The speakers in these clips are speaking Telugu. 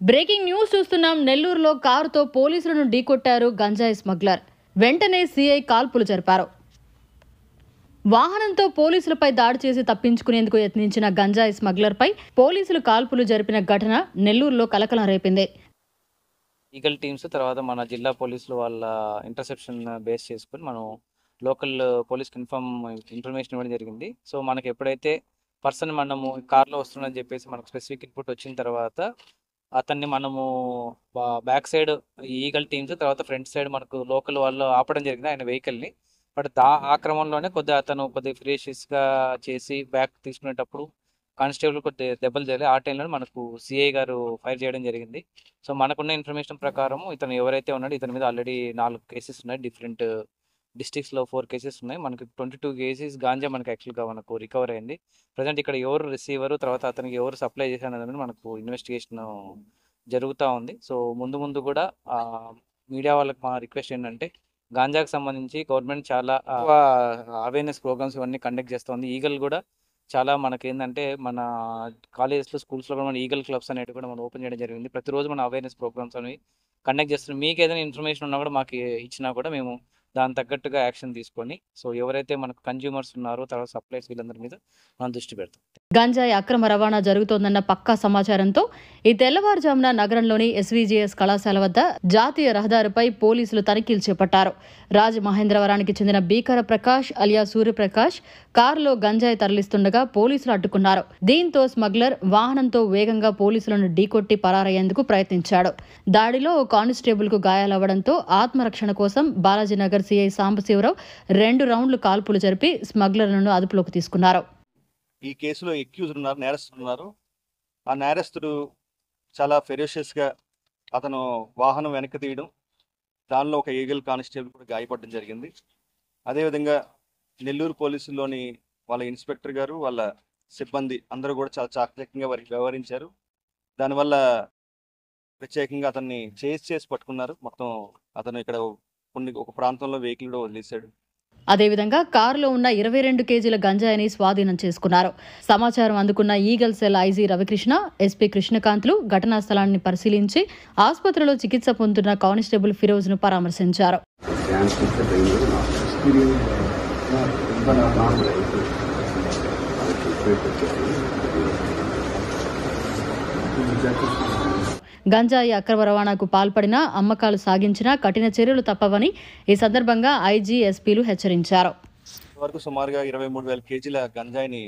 బ్రేకింగ్ న్యూస్ చూస్తున్నాం. నెల్లూరులో కారుతో పోలీసులను ఢీకొట్టారు గంజాయి స్మగ్లర్. వెంటనే సీఐ కాల్పులు జరిపారు. వాహనంతో పోలీసులపై దాడి చేసి తప్పించుకునేందుకు యత్నించిన గంజాయి స్మగ్లర్పై పోలీసులు కాల్పులు జరిపిన ఘటన నెల్లూరులో కలకలం రేపింది. ఈగల్ టీమ్స్ తర్వాత మన జిల్లా పోలీసులు వాళ్ళ ఇంటర్సెప్షన్ బేస్ చేసుకుని మనం లోకల్ పోలీస్కి ఇన్ఫర్మేషన్ ఇవ్వడం జరిగింది. సో మనకి ఎప్పుడైతే పర్సన్ మనము కార్లో వస్తుందని చెప్పేసి మనకు స్పెసిఫిక్ ఇన్పుట్ వచ్చిన తర్వాత అతన్ని మనము బ్యాక్ సైడ్ ఈగల్ టీమ్స్ తర్వాత ఫ్రంట్ సైడ్ మనకు లోకల్ వాళ్ళు ఆపడం జరిగింది ఆయన వెహికల్ని. బట్ ఆ క్రమంలోనే అతను కొద్దిగా ఫ్రీషియస్గా చేసి బ్యాక్ తీసుకునేటప్పుడు కానిస్టేబుల్ కొద్దిగా దెబ్బలు జరిగి ఆ టైంలో మనకు సిఐ గారు ఫైర్ చేయడం జరిగింది. సో మనకున్న ఇన్ఫర్మేషన్ ప్రకారం ఇతను ఎవరైతే ఉన్నాడో ఇతని మీద ఆల్రెడీ 4 కేసెస్ ఉన్నాయి. డిఫరెంట్ డిస్ట్రిక్ట్స్లో 4 కేసెస్ ఉన్నాయి. మనకి 22 కేసెస్ గాంజా మనకు యాక్చువల్గా మనకు రికవర్ అయింది. ప్రజెంట్ ఇక్కడ ఎవరు రిసీవరు తర్వాత అతనికి ఎవరు సప్లై చేశారు అనేది మనకు ఇన్వెస్టిగేషన్ జరుగుతూ ఉంది. సో ముందు కూడా మీడియా వాళ్ళకి మా రిక్వెస్ట్ ఏంటంటే గాంజాకి సంబంధించి గవర్నమెంట్ చాలా అవేర్నెస్ ప్రోగ్రామ్స్ ఇవన్నీ కండక్ట్ చేస్తుంది. ఈగల్ కూడా చాలా మనకి ఏంటంటే మన కాలేజెస్లో స్కూల్స్లో కూడా మన ఈగల్ క్లబ్స్ అనేవి కూడా మనం ఓపెన్ చేయడం జరిగింది. ప్రతిరోజు మన అవేర్నెస్ ప్రోగ్రామ్స్ అనేవి కండక్ట్ చేస్తున్నాం. మీకు ఏదైనా ఇన్ఫర్మేషన్ ఉన్నా కూడా మాకు ఇచ్చినా కూడా మేము దాని తగ్గట్టుగా యాక్షన్ తీసుకొని సో ఎవరైతే మనకు కన్జ్యూమర్స్ ఉన్నారో తర్వాత సప్లైస్ వీళ్ళందరి మీద మనం దృష్టి పెడతాం. గంజాయి అక్రమ రవాణా జరుగుతోందన్న పక్కా సమాచారంతో ఈ తెల్లవారుజామున నగరంలోని ఎస్వీజీఎస్ కళాశాల వద్ద జాతీయ రహదారిపై పోలీసులు తనిఖీలు చేపట్టారు. రాజమహేంద్రవరానికి చెందిన బీకర ప్రకాష్ అలియా సూర్యప్రకాష్ కారులో గంజాయి తరలిస్తుండగా పోలీసులు అడ్డుకున్నారు. దీంతో స్మగ్లర్ వాహనంతో వేగంగా పోలీసులను ఢీకొట్టి పరారయ్యేందుకు ప్రయత్నించాడు. దాడిలో ఓ కానిస్టేబుల్ కు గాయాలవ్వడంతో ఆత్మరక్షణ కోసం బాలాజీనగర్ సీఐ సాంబశివరావు 2 రౌండ్లు కాల్పులు జరిపి స్మగ్లర్లను అదుపులోకి తీసుకున్నారు. ఈ కేసులో ఎక్యూజ్డ్ ఉన్నారు, నేరస్తులు ఉన్నారు. ఆ నేరస్తుడు చాలా ఫెరోషియస్గా అతను వాహనం వెనక్కి తీయడం, దానిలో ఒక ఈగల్ కానిస్టేబుల్ కూడా గాయపడడం జరిగింది. అదేవిధంగా నెల్లూరు పోలీసుల్లోని వాళ్ళ ఇన్స్పెక్టర్ గారు వాళ్ళ సిబ్బంది అందరూ కూడా చాలా చాకచక్యంగా వారికి వ్యవహరించారు. దానివల్ల ప్రత్యేకంగా అతన్ని చేసి పట్టుకున్నారు. మొత్తం అతను ఇక్కడ ఒక ప్రాంతంలో వెహికల్ కూడా వదిలేశాడు. అదేవిధంగా కారులో ఉన్న 22 కేజీల గంజాయిని స్వాధీనం చేసుకున్నారు. సమాచారం అందుకున్న Eagle cell IG Ravikrishna, SP కృష్ణకాంత్లు ఘటనా స్థలాన్ని పరిశీలించి ఆసుపత్రిలో చికిత్స పొందుతున్న కానిస్టేబుల్ ఫిరోజ్ ను పరామర్శించారు. గంజాయి అక్రమ రవాణాకు పాల్పడినా అమ్మకాలు సాగించినా కఠిన చర్యలు తప్పవని ఈ సందర్భంగా ఐజీ, ఎస్పీలు హెచ్చరించారు. వరకు సుమారుగా 23,000 కేజీల గంజాయిని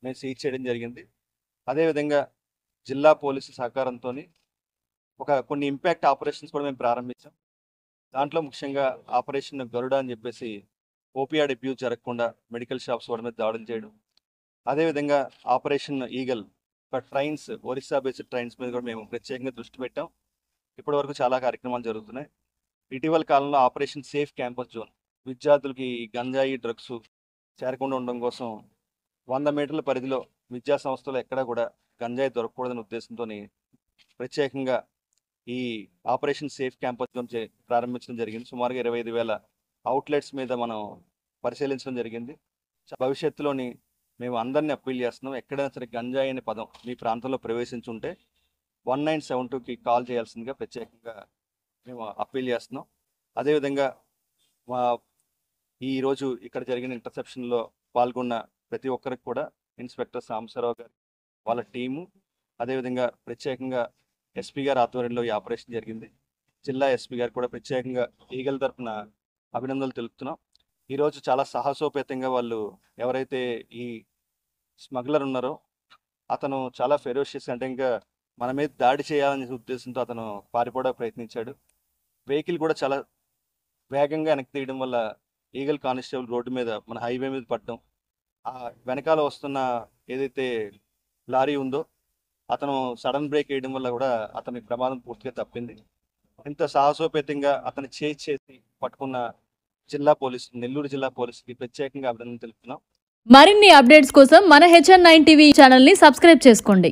మేము సీజ్ చేయడం జరిగింది. అదేవిధంగా జిల్లా పోలీసు సహకారంతో కొన్ని ఇంపాక్ట్ ఆపరేషన్స్ కూడా మేము ప్రారంభించాం. దాంట్లో ముఖ్యంగా ఆపరేషన్ గరుడ అని చెప్పేసి ఓపీఆర్ అబ్యూస్ జరగకుండా మెడికల్ షాప్స్ వాడి మీద దాడులు చేయడం. అదేవిధంగా operation eagle trains, Orissa based trains మీద కూడా మేము ప్రత్యేకంగా దృష్టి పెట్టాం. ఇప్పటి వరకు చాలా కార్యక్రమాలు జరుగుతున్నాయి. ఇటీవల కాలంలో ఆపరేషన్ సేఫ్ క్యాంపస్ జోన్, విద్యార్థులకి గంజాయి డ్రగ్స్ చేరకుండా ఉండడం కోసం 100 మీటర్ల పరిధిలో విద్యా సంస్థలు ఎక్కడా కూడా గంజాయి దొరకకూడదనే ఉద్దేశంతో ప్రత్యేకంగా ఈ ఆపరేషన్ సేఫ్ క్యాంపస్ జోన్ ప్రారంభించడం జరిగింది. సుమారుగా 25,000 అవుట్లెట్స్ మీద మనం పరిశీలించడం జరిగింది. భవిష్యత్తులోని మేము అందరినీ అప్పీల్ చేస్తున్నాం, ఎక్కడైనా సరే గంజాయి అనే పదం మీ ప్రాంతంలో ప్రవేశించుంటే 1972కి కాల్ చేయాల్సిందిగా ప్రత్యేకంగా మేము అప్పీల్ చేస్తున్నాం. అదేవిధంగా ఈరోజు ఇక్కడ జరిగిన ఇంటర్సెప్షన్లో పాల్గొన్న ప్రతి ఒక్కరికి కూడా ఇన్స్పెక్టర్ సాంబశివరావు గారు వాళ్ళ టీము, అదేవిధంగా ప్రత్యేకంగా ఎస్పీ గారి ఆధ్వర్యంలో ఈ ఆపరేషన్ జరిగింది. జిల్లా ఎస్పీ గారు కూడా ప్రత్యేకంగా ఈగల్ తరఫున అభినందనలు తెలుపుతున్నాం. ఈరోజు చాలా సాహసోపేతంగా వాళ్ళు ఎవరైతే ఈ స్మగ్లర్ ఉన్నారో అతను చాలా ఫెరోషియస్, అంటే ఇంకా మన మీద దాడి చేయాలనే ఉద్దేశంతో అతను పారిపోవడానికి ప్రయత్నించాడు. వెహికల్ కూడా చాలా వేగంగా వెనక్కి తీయడం వల్ల ఈగల్ కానిస్టేబుల్ రోడ్డు మీద మన హైవే మీద పడడం, ఆ వెనకాల వస్తున్న ఏదైతే లారీ ఉందో అతను సడన్ బ్రేక్ వేయడం వల్ల కూడా అతని ప్రమాదం పూర్తిగా తప్పింది. ఇంత సాహసోపేతంగా అతను చేసి పట్టుకున్న జిల్లా పోలీసు, నెల్లూరు జిల్లా పోలీసుకి ప్రత్యేకంగా అభినందనలు తెలుపుతున్నాం. మరిన్ని అప్డేట్స్ కోసం మన HN9 టీవీ ఛానల్ ని సబ్స్క్రైబ్ చేసుకోండి.